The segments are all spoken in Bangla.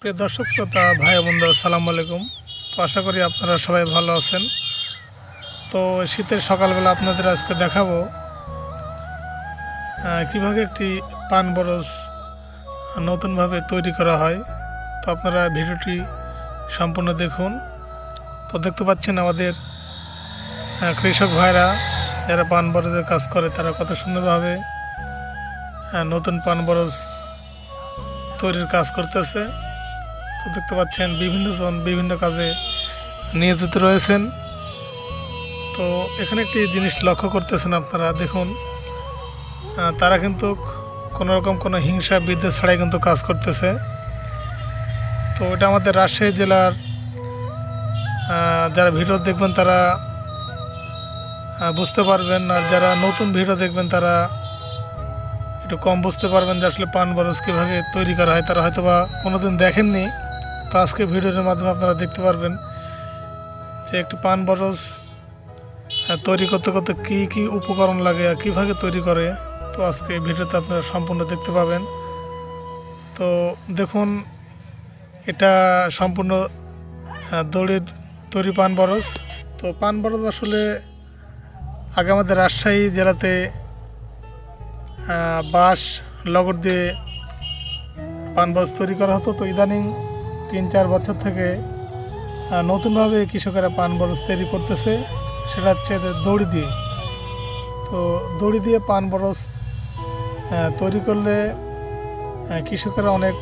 প্রিয় দর্শক শ্রোতা ভাই বন্ধু আসসালামু আলাইকুম। তো আশা করি আপনারা সবাই ভালো আছেন। তো শীতের সকালবেলা আপনাদের আজকে দেখাবো কীভাবে একটি পান বরজ নতুনভাবে তৈরি করা হয়। তো আপনারা ভিডিওটি সম্পূর্ণ দেখুন। তো দেখতে পাচ্ছেন আমাদের কৃষক ভাইরা যারা পান বরজের কাজ করে তারা কত সুন্দরভাবে নতুন পান বরজ তৈরির কাজ করতেছে। তো দেখতে পাচ্ছেন বিভিন্ন জন বিভিন্ন কাজে নিয়োজিত রয়েছেন। তো এখানে একটি জিনিস লক্ষ্য করতেছেন আপনারা, দেখুন তারা কিন্তু কোনো রকম কোনো হিংসা বিদ্বেষ ছাড়াই কিন্তু কাজ করতেছে। তো এটা আমাদের রাজশাহী জেলার যারা ভিডিও দেখবেন তারা বুঝতে পারবেন, আর যারা নতুন ভিডিও দেখবেন তারা একটু কম বুঝতে পারবেন যে আসলে পান বরজ কীভাবে তৈরি করা হয়। তারা হয়তো বা কোনোদিন দেখেননি, তো আজকে ভিডিওর মাধ্যমে আপনারা দেখতে পারবেন যে একটি পান বরজ তৈরি করতে করতে কী কী উপকরণ লাগে আর কীভাবে তৈরি করে। তো আজকে এই ভিডিওতে আপনারা সম্পূর্ণ দেখতে পাবেন। তো দেখুন এটা সম্পূর্ণ দড়ির তৈরি পান বরজ। তো পান বরজ আসলে আগে আমাদের রাজশাহী জেলাতে বাঁশ লগড় দিয়ে পান বরজ তৈরি করা হতো। তো ইদানিং 3-4 বছর থেকে নতুনভাবে কৃষকেরা পান বরজ তৈরি করতেছে, সেটা হচ্ছে দড়ি দিয়ে। তো দড়ি দিয়ে পান বরজ তৈরি করলে কৃষকেরা অনেক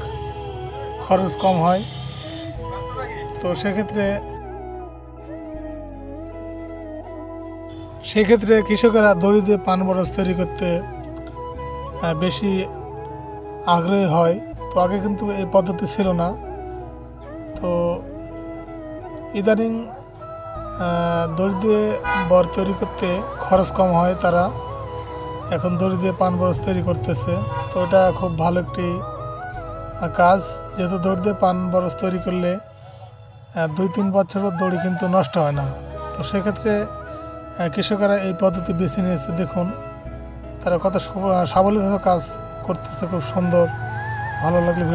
খরচ কম হয়। তো সেক্ষেত্রে কৃষকেরা দড়ি দিয়ে পান বরজ তৈরি করতে বেশি আগ্রহী হয়। তো আগে কিন্তু এই পদ্ধতি ছিল না। তো ইদানিং দড়ি দিয়ে বর তৈরি করতে খরচ কম হয়, তারা এখন দড়ি দিয়ে পান বরজ তৈরি করতেছে। তো এটা খুব ভালো একটি কাজ, যেহেতু দড়ি দিয়ে পান বরজ তৈরি করলে 2-3 বছরও দড়ি কিন্তু নষ্ট হয় না। তো সেক্ষেত্রে কৃষকেরা এই পদ্ধতি বেছে নিয়েছে। দেখুন তারা কত সাবলীলভাবে কাজ করতেছে, খুব সুন্দর, ভালো লাগলে